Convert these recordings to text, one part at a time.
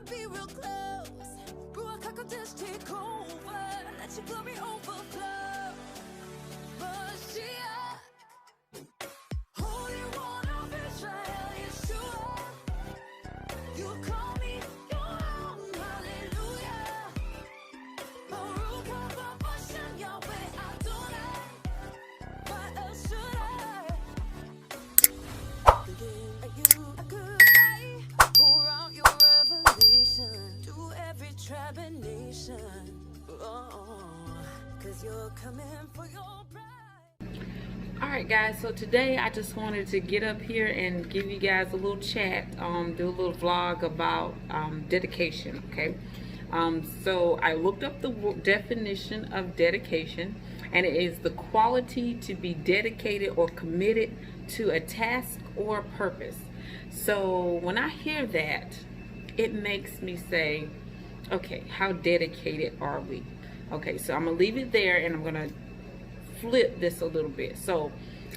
be real close. Ruach HaKodesh take over. Let your glory overflow. Mashiach, Holy One of Israel, Yeshua. You call me your own, hallelujah. Baruch haba Hashem Yahweh Adonai. What else should I? You a good guy. Pour out your revelation to every tribe and nation. Oh, 'cause you're coming for your bride. Alright guys, so today I just wanted to get up here and give you guys a little chat, do a little vlog about dedication, okay? So I looked up the definition of dedication, and it is the quality to be dedicated or committed to a task or purpose. So when I hear that, it makes me say, okay, how dedicated are we? Okay, so I'm gonna leave it there and I'm gonna flip this a little bit. So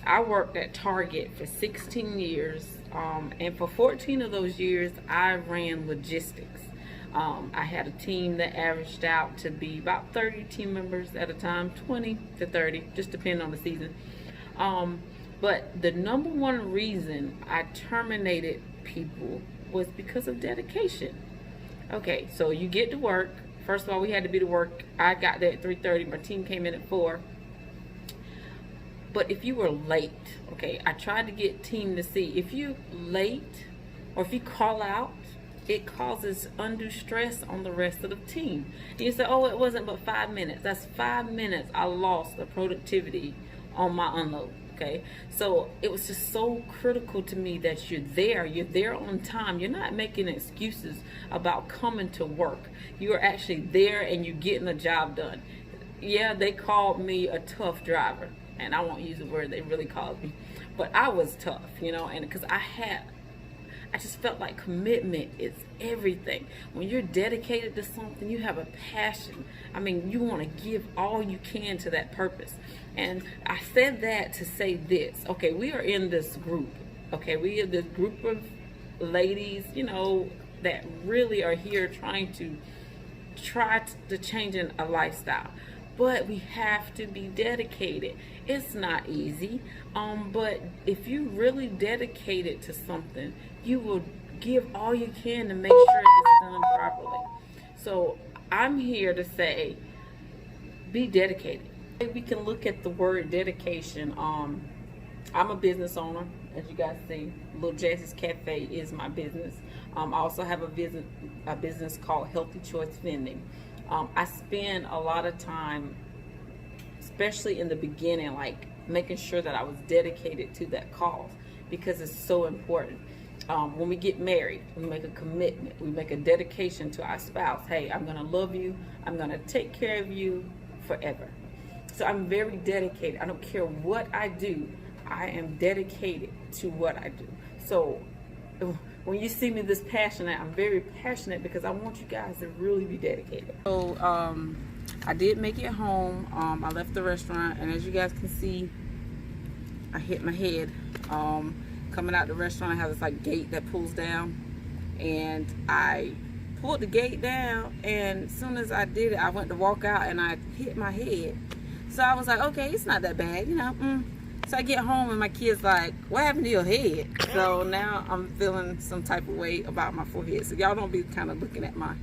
I worked at Target for 16 years, and for 14 of those years I ran logistics. I had a team that averaged out to be about 30 team members at a time, 20 to 30, just depending on the season. But the number one reason I terminated people was because of dedication. Okay, so you get to work. First of all, we had to be to work. I got there at 3:30. My team came in at 4. But if you were late, okay, I tried to get team to see if you late or if you call out, it causes undue stress on the rest of the team. And you say, oh, it wasn't but 5 minutes. That's 5 minutes I lost the productivity on my unload. Okay, so it was just so critical to me that you're there on time. You're not making excuses about coming to work. You are actually there and you're getting the job done. Yeah, they called me a tough driver, and I won't use the word they really called me, but I was tough, you know, and because I just felt like commitment is everything. When you're dedicated to something, you have a passion. I mean, you want to give all you can to that purpose. And I said that to say this. Okay, we are in this group. Okay, we are this group of ladies, you know, that really are here trying to change a lifestyle. But we have to be dedicated. It's not easy, but if you really dedicated to something, you will give all you can to make sure it's done properly. So I'm here to say, be dedicated. We can look at the word dedication. I'm a business owner, as you guys see. Little Jesse's Cafe is my business. I also have a business called Healthy Choice Vending. I spend a lot of time, especially in the beginning, like making sure that I was dedicated to that cause, because it's so important. When we get married, we make a commitment, we make a dedication to our spouse. Hey, I'm gonna love you, I'm gonna take care of you forever. So I'm very dedicated. I don't care what I do, I am dedicated to what I do. So when you see me this passionate, I'm very passionate because I want you guys to really be dedicated. So I did make it home. I left the restaurant, and as you guys can see, I hit my head. Coming out the restaurant, I have this like gate that pulls down, and I pulled the gate down, and as soon as I did it, I went to walk out and I hit my head. So I was like, okay, it's not that bad, you know. So I get home and my kid's like, what happened to your head? So now I'm feeling some type of way about my forehead. So y'all don't be kind of looking at my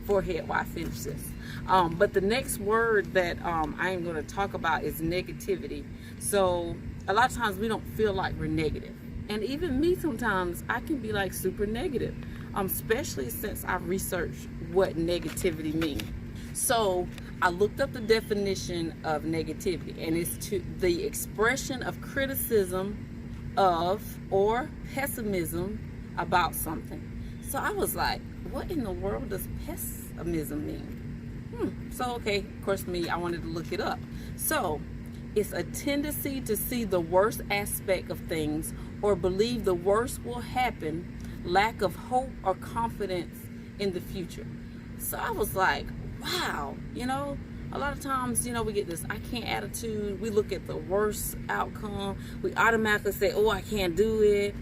forehead while I finish this. But the next word that I am going to talk about is negativity. So a lot of times we don't feel like we're negative. And even me sometimes, I can be like super negative. Especially since I researched what negativity means. So I looked up the definition of negativity, and it's the expression of criticism of or pessimism about something. So I was like, what in the world does pessimism mean? So okay, of course I wanted to look it up. So it's a tendency to see the worst aspect of things or believe the worst will happen, lack of hope or confidence in the future. So I was like, wow, you know, a lot of times, you know, we get this I can't attitude. We look at the worst outcome. We automatically say, oh, I can't do it,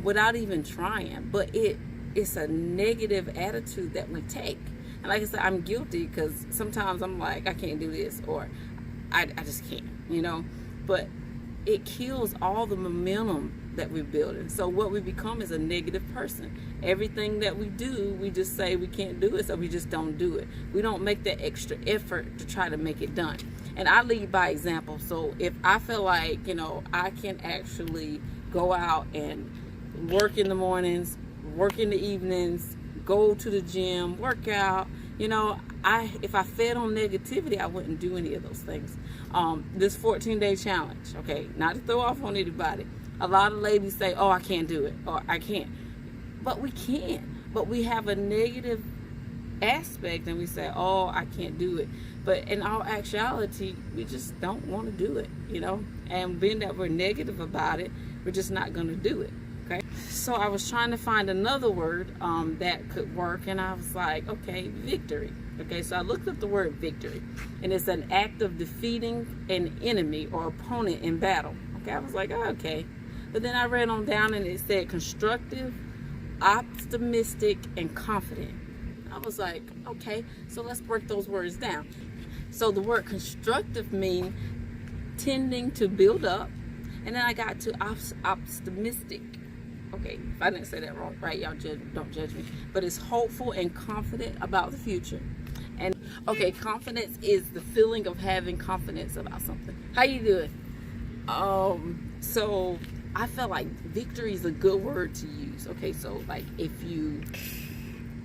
without even trying. But it it's a negative attitude that we take. And like I said, I'm guilty, because sometimes I'm like, I can't do this, or I just can't, you know. But it kills all the momentum that we're building. So what we become is a negative person. Everything that we do, we just say we can't do it, so we just don't do it. We don't make that extra effort to try to make it done. And I lead by example. So if I feel like, you know, I can actually go out and work in the mornings, work in the evenings, go to the gym, work out, you know, if I fed on negativity, I wouldn't do any of those things. This 14-day challenge, okay, not to throw off on anybody. A lot of ladies say, oh, I can't do it, or I can't. But we can. But we have a negative aspect, and we say, oh, I can't do it. But in all actuality, we just don't want to do it, you know. And being that we're negative about it, we're just not going to do it, okay? So I was trying to find another word that could work, and I was like, okay, victory. Okay, so I looked up the word victory, and it's an act of defeating an enemy or opponent in battle. Okay, I was like, oh, okay. But then I read on down, and it said constructive, optimistic, and confident. I was like, okay, so let's break those words down. So the word constructive means tending to build up, and then I got to optimistic. Okay, if I didn't say that wrong, right, y'all don't judge me. But it's hopeful and confident about the future. And okay, confidence is the feeling of having confidence about something. How you doing? So I felt like victory is a good word to use. Okay, so like if you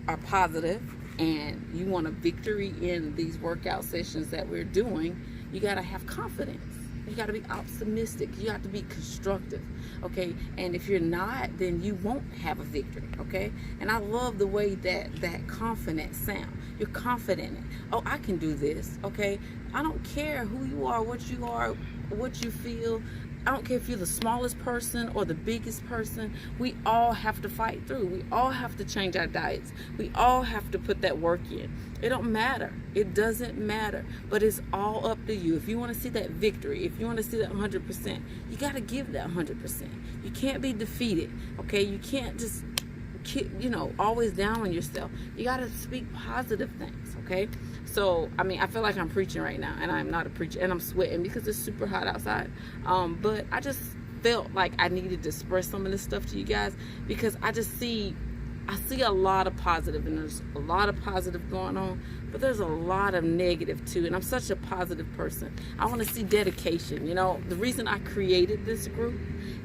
are positive and you want a victory in these workout sessions that we're doing, you got to have confidence. You got to be optimistic. You have to be constructive, okay? And if you're not, then you won't have a victory, okay? And I love the way that confidence sound. You're confident. Oh, I can do this, okay? I don't care who you are, what you feel. I don't care if you're the smallest person or the biggest person. We all have to fight through. We all have to change our diets. We all have to put that work in. It don't matter. It doesn't matter. But it's all up to you. If you want to see that victory, if you want to see that 100%, you got to give that 100%. You can't be defeated, okay? You can't just always down on yourself. You got to speak positive things, okay? So, I mean, I feel like I'm preaching right now, and I'm not a preacher, and I'm sweating because it's super hot outside. But I just felt like I needed to express some of this stuff to you guys, because I see a lot of positive, and there's a lot of positive going on, but there's a lot of negative too. And I'm such a positive person. I want to see dedication. You know, the reason I created this group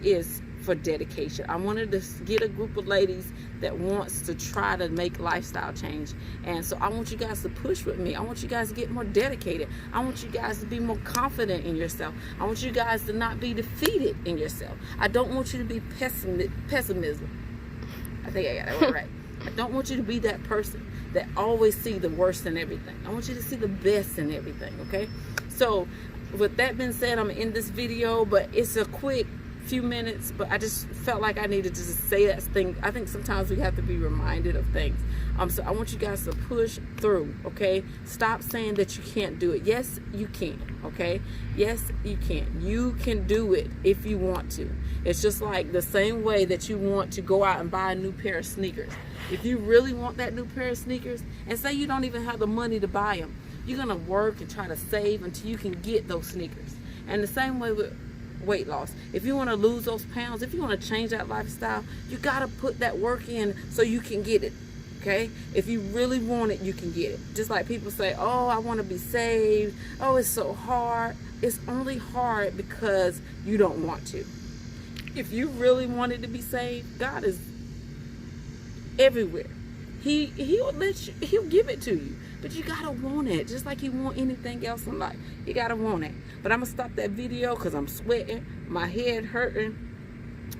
is for dedication. I wanted to get a group of ladies that wants to try to make lifestyle change. And so I want you guys to push with me. I want you guys to get more dedicated. I want you guys to be more confident in yourself. I want you guys to not be defeated in yourself. I don't want you to be pessimism. I think I got that one right. I don't want you to be that person that always see the worst in everything. I want you to see the best in everything, okay? So with that being said, I'm in this video, but it's a quick few minutes, but I just felt like I needed to just say that thing. I think sometimes we have to be reminded of things. So I want you guys to push through, okay? Stop saying that you can't do it. Yes, you can, okay? Yes, you can. You can do it if you want to. It's just like the same way that you want to go out and buy a new pair of sneakers. If you really want that new pair of sneakers, and say you don't even have the money to buy them, you're gonna work and try to save until you can get those sneakers. And the same way with weight loss. If you want to lose those pounds, if you want to change that lifestyle, you got to put that work in so you can get it, okay? If you really want it, you can get it. Just like people say, oh, I want to be saved. Oh, it's so hard. It's only hard because you don't want to. If you really wanted to be saved, God is everywhere. He'll let you, he'll give it to you. But you gotta want it, just like you want anything else in life. You gotta want it. But I'm gonna stop that video because I'm sweating, my head hurting,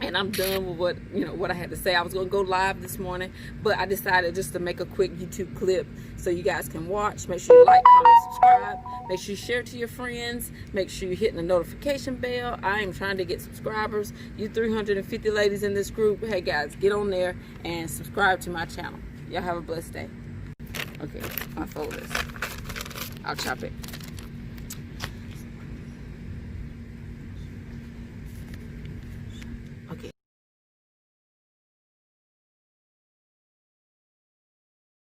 and I'm done with what I had to say. I was gonna go live this morning, but I decided just to make a quick YouTube clip so you guys can watch. Make sure you like, comment, subscribe. Make sure you share to your friends. Make sure you're hitting the notification bell. I am trying to get subscribers. You 350 ladies in this group, hey guys, get on there and subscribe to my channel. Y'all have a blessed day. Okay, my folders. I'll chop it.